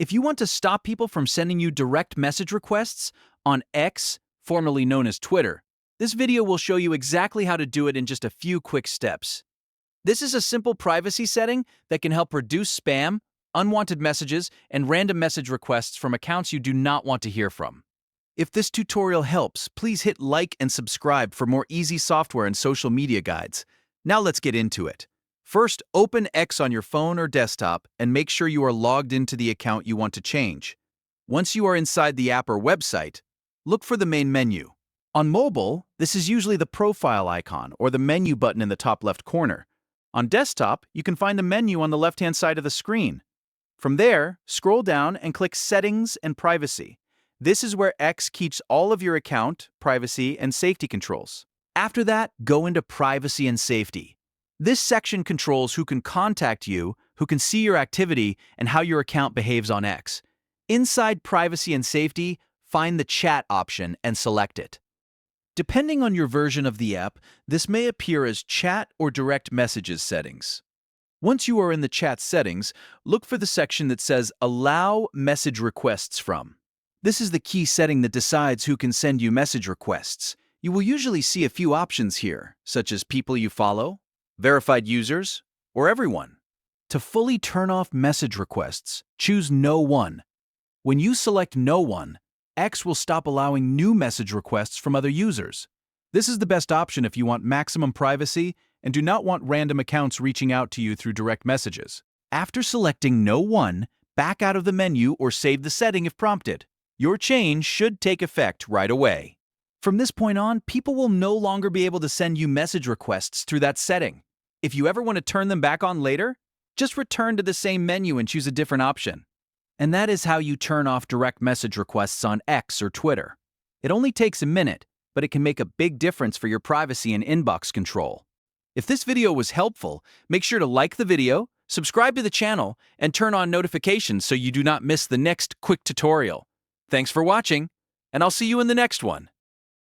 If you want to stop people from sending you direct message requests on X, formerly known as Twitter, this video will show you exactly how to do it in just a few quick steps. This is a simple privacy setting that can help reduce spam, unwanted messages, and random message requests from accounts you do not want to hear from. If this tutorial helps, please hit like and subscribe for more easy software and social media guides. Now let's get into it. First, open X on your phone or desktop and make sure you are logged into the account you want to change. Once you are inside the app or website, look for the main menu. On mobile, this is usually the profile icon or the menu button in the top left corner. On desktop, you can find the menu on the left-hand side of the screen. From there, scroll down and click Settings and Privacy. This is where X keeps all of your account, privacy, and safety controls. After that, go into Privacy and Safety. This section controls who can contact you, who can see your activity, and how your account behaves on X. Inside Privacy and Safety, find the Chat option and select it. Depending on your version of the app, this may appear as Chat or Direct Messages settings. Once you are in the Chat settings, look for the section that says Allow Message Requests From. This is the key setting that decides who can send you message requests. You will usually see a few options here, such as people you follow, verified users, or everyone. To fully turn off message requests, choose No One. When you select No One, X will stop allowing new message requests from other users. This is the best option if you want maximum privacy and do not want random accounts reaching out to you through direct messages. After selecting No One, back out of the menu or save the setting if prompted. Your change should take effect right away. From this point on, people will no longer be able to send you message requests through that setting. If you ever want to turn them back on later, just return to the same menu and choose a different option. And that is how you turn off direct message requests on X or Twitter. It only takes a minute, but it can make a big difference for your privacy and inbox control. If this video was helpful, make sure to like the video, subscribe to the channel, and turn on notifications so you do not miss the next quick tutorial. Thanks for watching, and I'll see you in the next one.